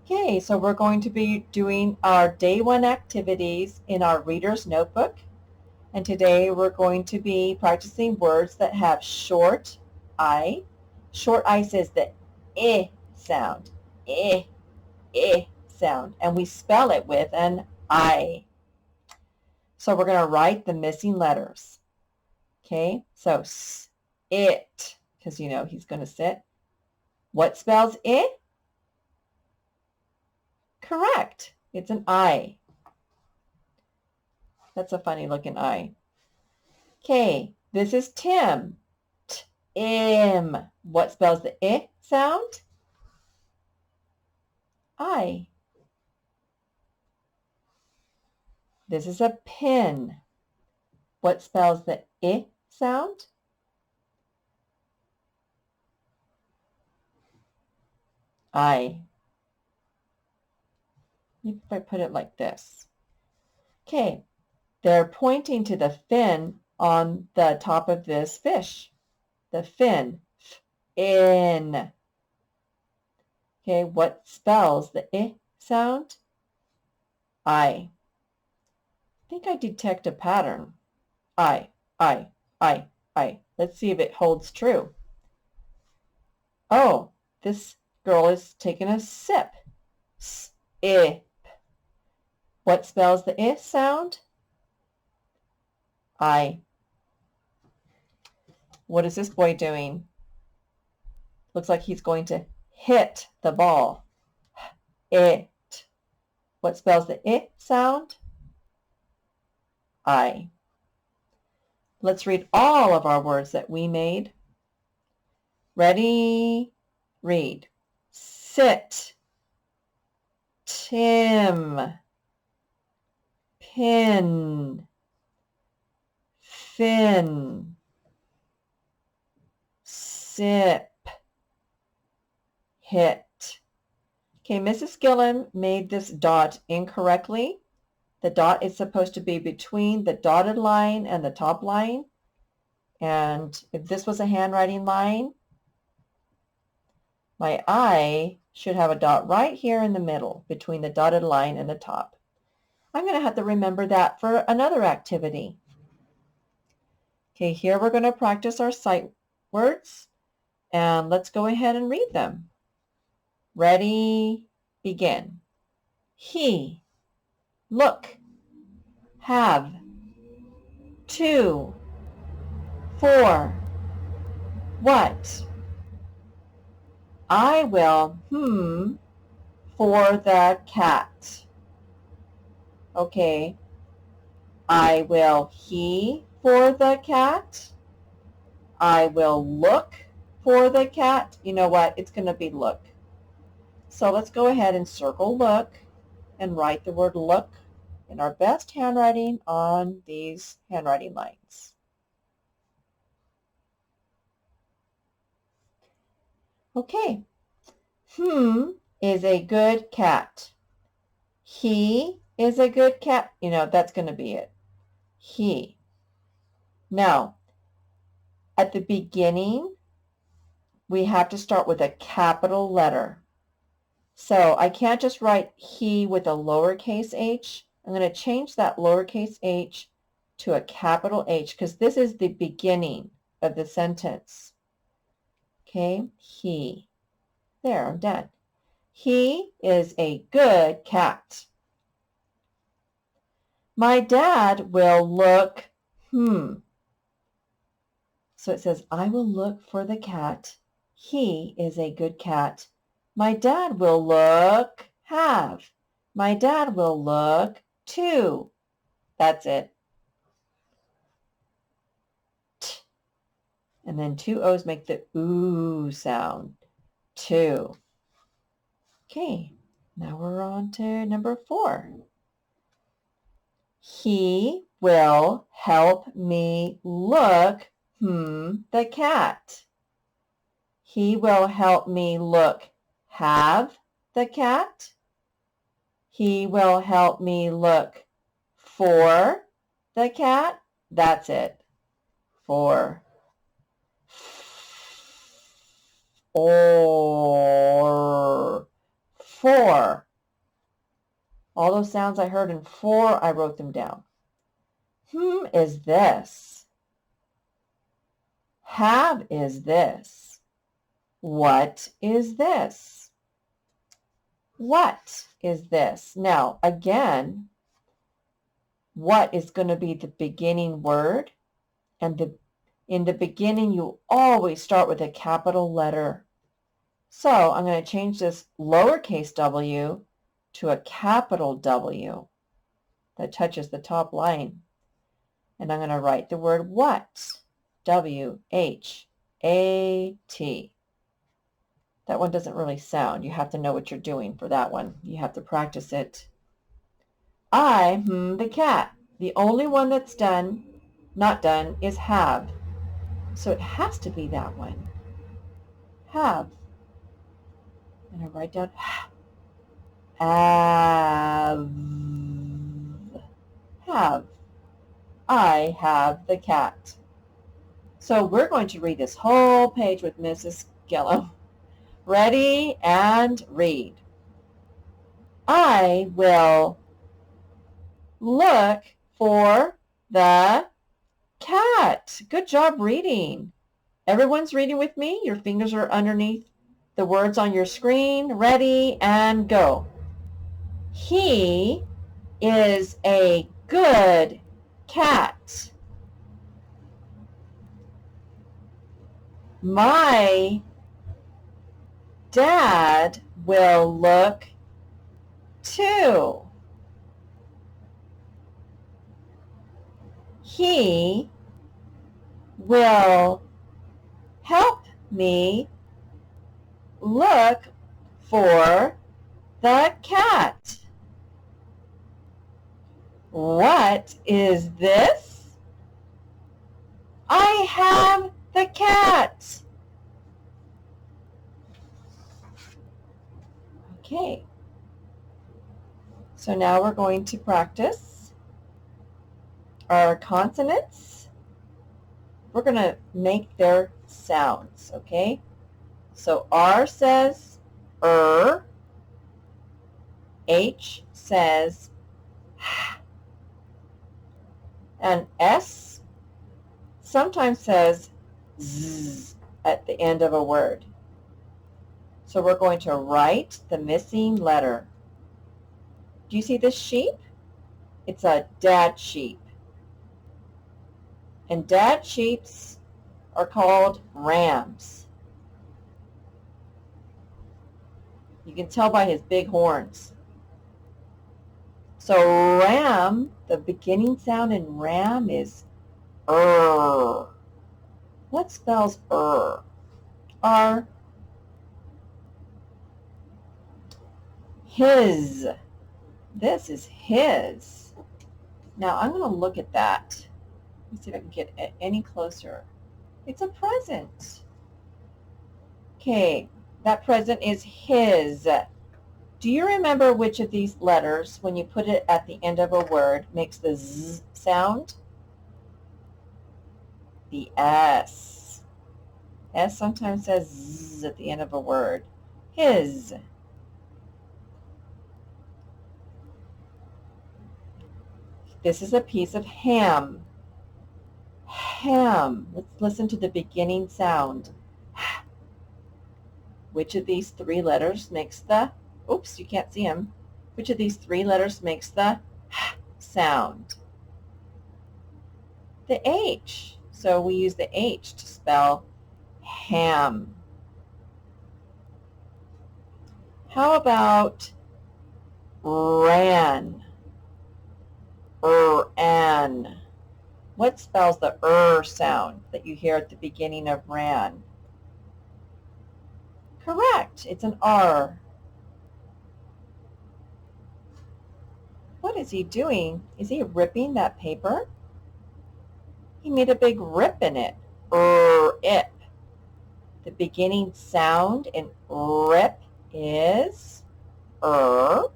Okay, so we're going to be doing our day one activities in our reader's notebook. And today we're going to be practicing words that have short I. Short I says the I sound. I sound. And we spell it with an I. So we're going to write the missing letters. Okay, so it, because you know he's going to sit. What spells it? Correct. It's an I. That's a funny looking I. Okay, this is Tim. Tim. What spells the I sound? I. This is a pin. What spells the I sound? I. Maybe if I put it like this. Okay, they're pointing to the fin on the top of this fish. The fin. In. Okay, what spells the I sound? I. I think I detect a pattern. I. Let's see if it holds true. Oh, this girl is taking a sip. Sip. What spells the I sound? I. What is this boy doing? Looks like he's going to hit the ball. It. What spells the I sound? I. Let's read all of our words that we made. Ready? Read. Sit. Tim. Pin. Fin. Sip. Hit. Okay, Mrs. Gillen made this dot incorrectly. The dot is supposed to be between the dotted line and the top line. And if this was a handwriting line, my I should have a dot right here in the middle between the dotted line and the top. I'm going to have to remember that for another activity. Okay, here we're going to practice our sight words, and let's go ahead and read them. Ready, begin. He, look, have, to, for, what? I will, for the cat. Okay, I will he for the cat. I will look for the cat. You know what? It's going to be look. So let's go ahead and circle look and write the word look in our best handwriting on these handwriting lines. Okay. Is a good cat. He is a good cat. You know, that's going to be it. He. Now, at the beginning, we have to start with a capital letter. So I can't just write he with a lowercase h. I'm going to change that lowercase h to a capital H because this is the beginning of the sentence. Okay, he. There, I'm done. He is a good cat. My dad will look, So it says, I will look for the cat. He is a good cat. My dad will look, have. My dad will look, to. That's it. T. And then two O's make the ooh sound. Two. Okay, now we're on to number 4. He will help me look, the cat. He will help me look, have the cat. He will help me look for the cat. That's it. For. Or. 4. All those sounds I heard in 4, I wrote them down. Is this. Have is this. What is this? What is this? Now, again, what is going to be the beginning word? And in the beginning, you always start with a capital letter. So I'm going to change this lowercase w to a capital W that touches the top line. And I'm going to write the word what. W-H-A-T. That one doesn't really sound. You have to know what you're doing for that one. You have to practice it. I, the cat. The only one that's not done, is have. So it has to be that one. Have. And I write down have. Have. I have the cat. So we're going to read this whole page with Mrs. Gillo. Ready and read. I will look for the cat. Good job reading. Everyone's reading with me. Your fingers are underneath the words on your screen. Ready and go. He is a good cat. My dad will look too. He will help me look for the cat. What is this? I have the cat. Okay. So now we're going to practice our consonants. We're going to make their sounds, okay? So R says H says h, and S sometimes says z at the end of a word. So we're going to write the missing letter. Do you see this sheep? It's a dad sheep. And dad sheeps are called rams. You can tell by his big horns. So ram, the beginning sound in ram is What spells R. His. This is his. Now I'm going to look at that. Let me see if I can get any closer. It's a present. Okay, that present is his. Do you remember which of these letters, when you put it at the end of a word, makes the Z sound? The S. S sometimes says Z at the end of a word. His. This is a piece of ham. Ham. Let's listen to the beginning sound. Which of these 3 letters makes the, oops, you can't see them. Which of these 3 letters makes the sound? The H. So we use the H to spell ham. How about ran? An. What spells the sound that you hear at the beginning of ran? Correct. It's an R. What is he doing? Is he ripping that paper? He made a big rip in it. Ip. The beginning sound in rip is And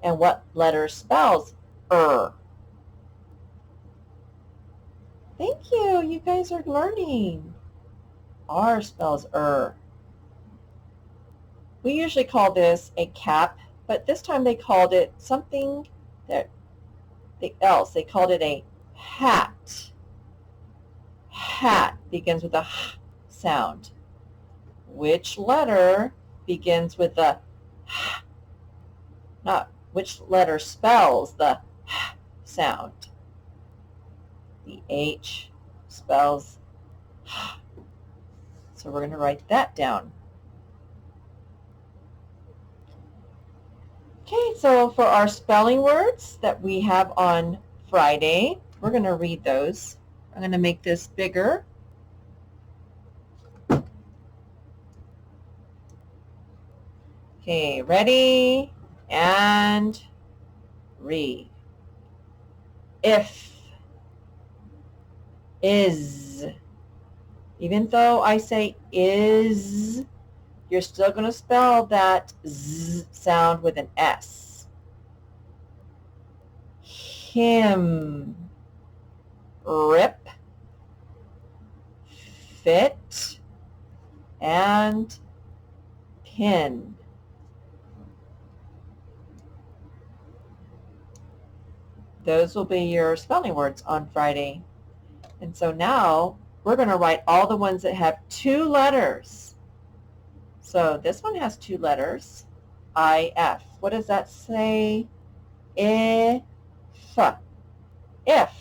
what letter spells Thank you. You guys are learning. R spells We usually call this a cap, but this time they called it something else. They called it a hat. Hat begins with a h sound. Which letter begins with the h? Not which letter spells the h sound. The H spells h. So we're going to write that down. Okay, so for our spelling words that we have on Friday, we're going to read those. I'm going to make this bigger. Okay, ready and read. If, is. Even though I say is, you're still going to spell that z sound with an S. Him, rip, fit, and pin. Those will be your spelling words on Friday. And so now we're going to write all the ones that have 2 letters. So this one has 2 letters, I-F. What does that say? If. If.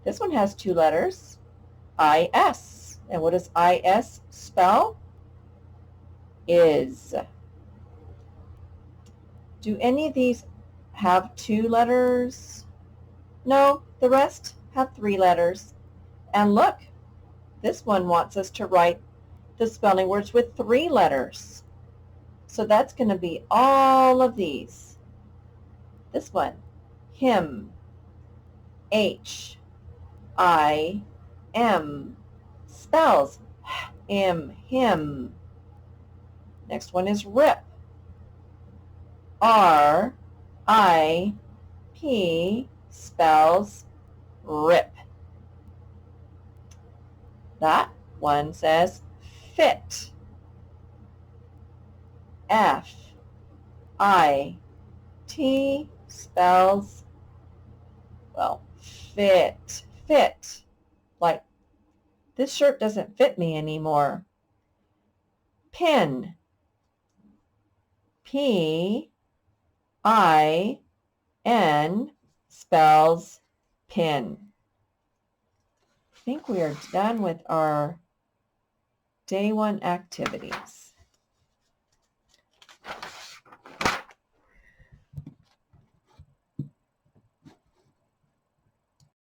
This one has 2 letters, I-S. And what does I-S spell? Is. Do any of these have 2 letters? No, the rest have 3 letters. And look, this one wants us to write the spelling words with 3 letters. So that's going to be all of these. This one, him, H, I, M, spells him. Next one is rip, R, I, P, spells rip. That one says fit, F, I, T, spells, well, fit. Like, this shirt doesn't fit me anymore. Pin, P, I, N, spells pin. I think we are done with our day 1 activities.